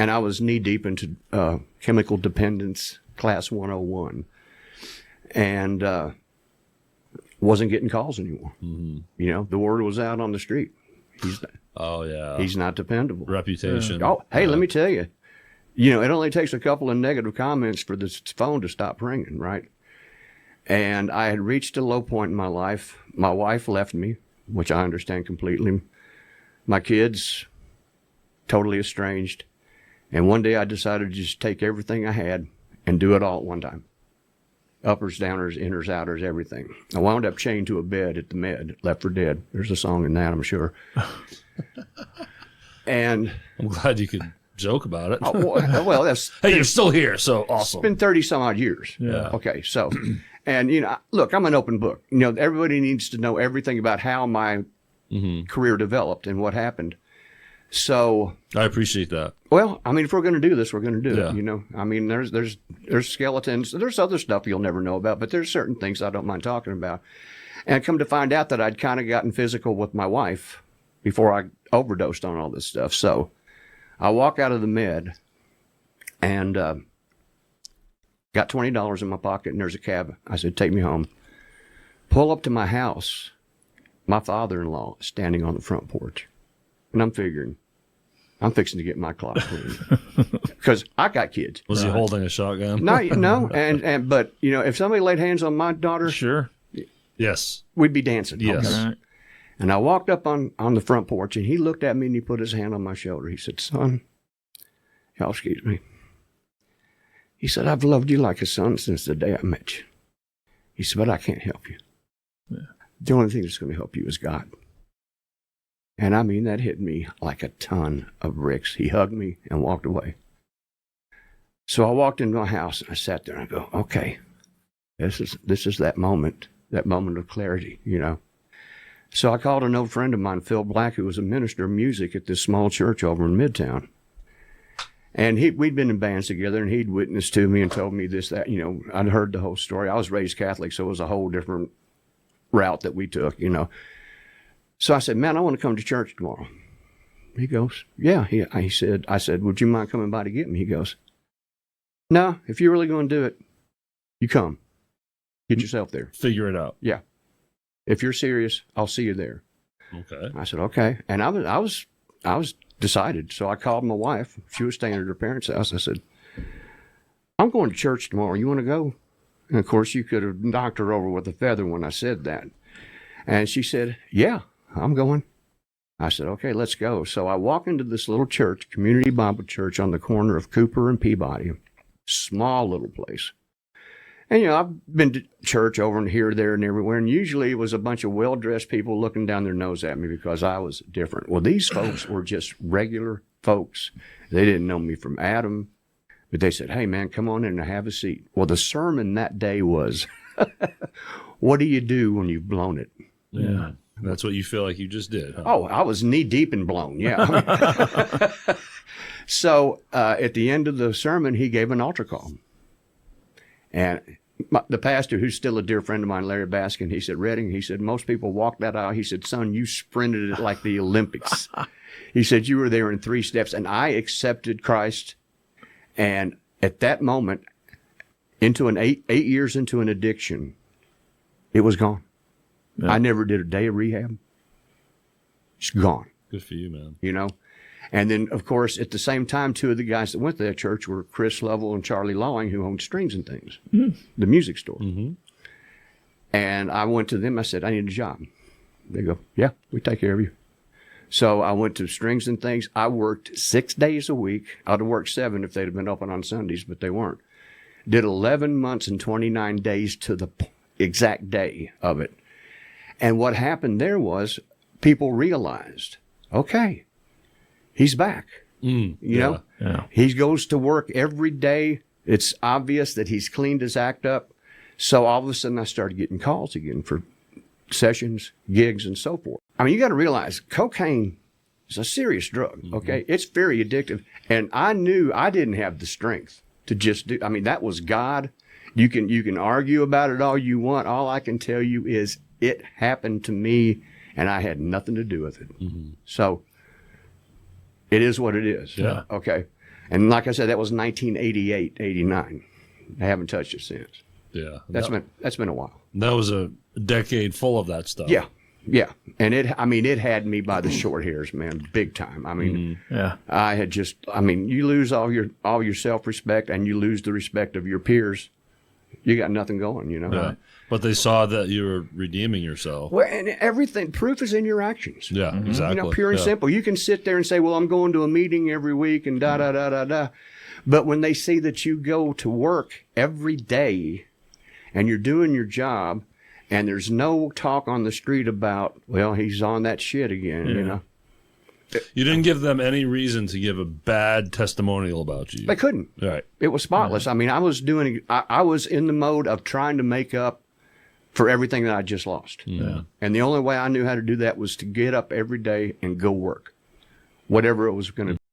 And I was knee deep into chemical dependence, class 101. And wasn't getting calls anymore. Mm-hmm. The word was out on the street. He's not dependable. Reputation. Hey, let me tell you. It only takes a couple of negative comments for this phone to stop ringing, right? And I had reached a low point in my life. My wife left me, which I understand completely. My kids, totally estranged. And one day I decided to just take everything I had and do it all at one time. Uppers, downers, inners, outers, everything. I wound up chained to a bed at the Med, left for dead. There's a song in that, I'm sure. And I'm glad you could joke about it. Well, that's... Hey, you're still here, so awesome. It's been 30 some odd years. Yeah. Okay, so, and look, I'm an open book. Everybody needs to know everything about how my career developed and what happened. So I appreciate that. Well, if we're going to do this, we're going to do it. There's skeletons. There's other stuff you'll never know about, but there's certain things I don't mind talking about. And I come to find out that I'd kind of gotten physical with my wife before I overdosed on all this stuff. So I walk out of the Med and got $20 in my pocket, and there's a cab. I said, take me home. Pull up to my house. My father-in-law is standing on the front porch. And I'm figuring, I'm fixing to get my clock cleaned because I got kids. Was he holding a shotgun? No. But if somebody laid hands on my daughter, sure, yes, we'd be dancing. Yes. Okay? Right. And I walked up on the front porch, and he looked at me and he put his hand on my shoulder. He said, "Son," excuse me. He said, "I've loved you like a son since the day I met you." He said, "But I can't help you. Yeah. The only thing that's going to help you is God." And that hit me like a ton of bricks. He hugged me and walked away. So I walked into my house and I sat there and I go, okay, this is that moment of clarity, So I called an old friend of mine, Phil Black, who was a minister of music at this small church over in Midtown. And we'd been in bands together, and he'd witnessed to me and told me this, that, I'd heard the whole story. I was raised Catholic, so it was a whole different route that we took, So I said, "Man, I want to come to church tomorrow." He goes, "Yeah." I said, "Would you mind coming by to get me?" He goes, "No, if you're really going to do it, you come. Get yourself there. Figure it out." Yeah. "If you're serious, I'll see you there." Okay. I said, "Okay." And I was decided. So I called my wife. She was staying at her parents' house. I said, "I'm going to church tomorrow. You want to go?" And of course, you could have knocked her over with a feather when I said that. And she said, "Yeah, I'm going." I said, "Okay, let's go." So I walk into this little church, Community Bible Church on the corner of Cooper and Peabody, small little place. And, I've been to church over and here, there, and everywhere, and usually it was a bunch of well-dressed people looking down their nose at me because I was different. Well, these folks were just regular folks. They didn't know me from Adam, but they said, "Hey, man, come on in and have a seat." Well, the sermon that day was, what do you do when you've blown it? Yeah. That's what you feel like you just did, huh? Oh, I was knee deep in blown, yeah. So at the end of the sermon, he gave an altar call. And the pastor, who's still a dear friend of mine, Larry Baskin, he said, "Redding," he said, "most people walk that aisle." He said, "Son, you sprinted it like the Olympics." He said, "You were there in 3 steps." And I accepted Christ. And at that moment, into an 8 years into an addiction, it was gone. Yeah. I never did a day of rehab. It's gone. Good for you, man. And then, of course, at the same time, 2 of the guys that went to that church were Chris Lovell and Charlie Lawing, who owned Strings and Things, the music store. Mm-hmm. And I went to them. I said, "I need a job." They go, "Yeah, we take care of you." So I went to Strings and Things. I worked 6 days a week. I'd have worked 7 if they'd have been open on Sundays, but they weren't. Did 11 months and 29 days to the exact day of it. And what happened there was people realized, okay, he's back. You know, he goes to work every day. It's obvious that he's cleaned his act up. So all of a sudden I started getting calls again for sessions, gigs, and so forth. I mean, you got to realize cocaine is a serious drug. Okay. It's very addictive. And I knew I didn't have the strength to just do, I mean, that was God. You can argue about it all you want. All I can tell you is it happened to me and I had nothing to do with it. So it is what it is. Yeah. Okay. And like I said, that was 1988, 89. I haven't touched it since. Yeah. That's been a while. That was a decade full of that stuff. Yeah. Yeah. And it had me by the short hairs, man, big time. I mean, I had you lose all your self-respect and you lose the respect of your peers. You got nothing going, you know? Yeah. But they saw that you were redeeming yourself. Well, and everything, proof is in your actions. Yeah, exactly. You know, pure and simple. You can sit there and say, well, I'm going to a meeting every week and da-da-da-da-da. But when they see that you go to work every day and you're doing your job and there's no talk on the street about, well, he's on that shit again, you know. You didn't give them any reason to give a bad testimonial about you. They couldn't. Right. It was spotless. I mean, I was in the mode of trying to make up for everything that I just lost. Yeah. And the only way I knew how to do that was to get up every day and go work, whatever it was going to